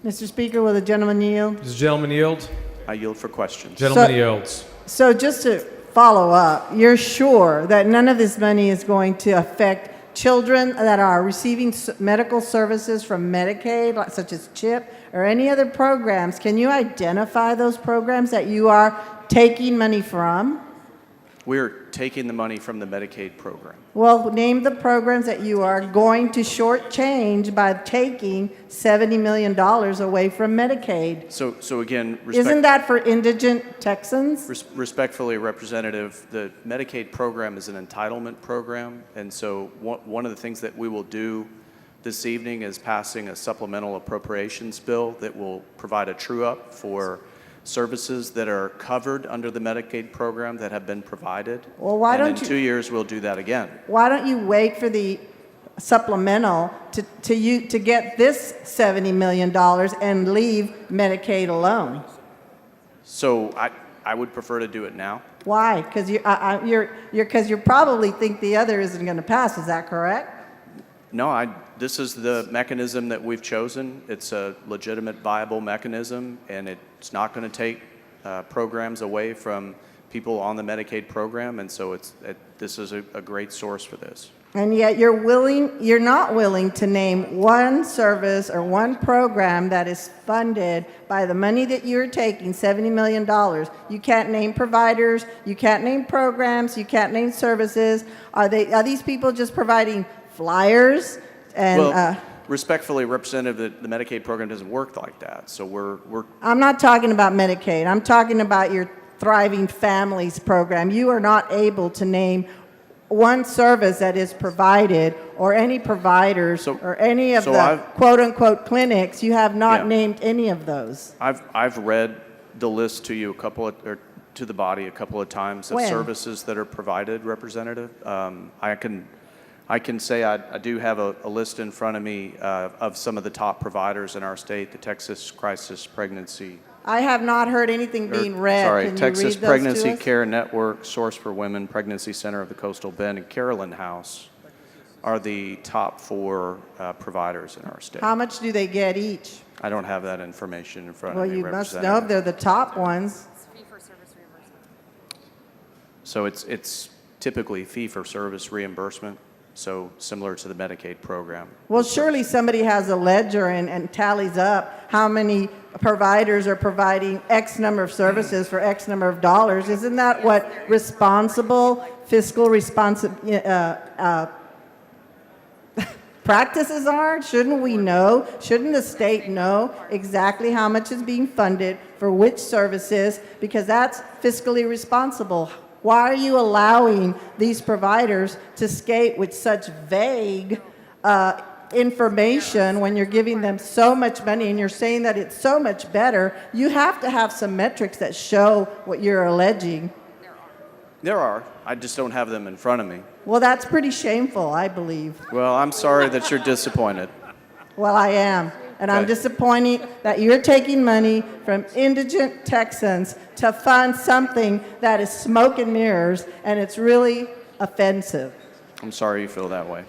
Mr. Speaker, will the gentleman yield? Does the gentleman yield? I yield for questions. Gentleman yields. So just to follow up, you're sure that none of this money is going to affect children that are receiving medical services from Medicaid, such as CHIP, or any other programs? Can you identify those programs that you are taking money from? We're taking the money from the Medicaid program. Well, name the programs that you are going to shortchange by taking $70 million away from Medicaid. So again, Isn't that for indigent Texans? respectfully, Representative, the Medicaid program is an entitlement program, and so one of the things that we will do this evening is passing a supplemental appropriations bill that will provide a true-up for services that are covered under the Medicaid program that have been provided. Well, why don't in 2 years, we'll do that again. Why don't you wait for the supplemental to get this $70 million and leave Medicaid alone? So I would prefer to do it now. Why? Because you probably think the other isn't going to pass. Is that correct? No, this is the mechanism that we've chosen. It's a legitimate, viable mechanism, and it's not going to take programs away from people on the Medicaid program, and so this is a great source for this. And yet you're not willing to name one service or one program that is funded by the money that you're taking, $70 million. You can't name providers, you can't name programs, you can't name services. Are these people just providing flyers? And well, respectfully, Representative, the Medicaid program doesn't work like that. So we're I'm not talking about Medicaid. I'm talking about your Thriving Families program. You are not able to name one service that is provided, or any providers, or any of the quote-unquote clinics. You have not named any of those. I've read the list to you to the body a couple of times of services that are provided, Representative. I can say I do have a list in front of me of some of the top providers in our state, the Texas Crisis Pregnancy. I have not heard anything being read. Can Texas you read Pregnancy those to us? Care Network, Source for Women, Pregnancy Center of the Coastal Bend, and Carolyn House are the top 4 providers in our state. How much do they get each? I don't have that information in front Well, of me, you must Representative. know if they're the top ones. Fee-for-service reimbursement. So it's typically fee-for-service reimbursement, so similar to the Medicaid program. Well, surely somebody has a ledger and tallies up how many providers are providing X number of services for X number of dollars. Isn't that what responsible fiscal practices are? Shouldn't we know? Shouldn't the state know exactly how much is being funded for which services? Because that's fiscally responsible. Why are you allowing these providers to skate with such vague information when you're giving them so much money and you're saying that it's so much better? You have to have some metrics that show what you're alleging. There are. I just don't have them in front of me. Well, that's pretty shameful, I believe. Well, I'm sorry that you're disappointed. Well, I am. And I'm disappointed that you're taking money from indigent Texans to fund something that is smoke and mirrors, and it's really offensive. I'm sorry you feel that way.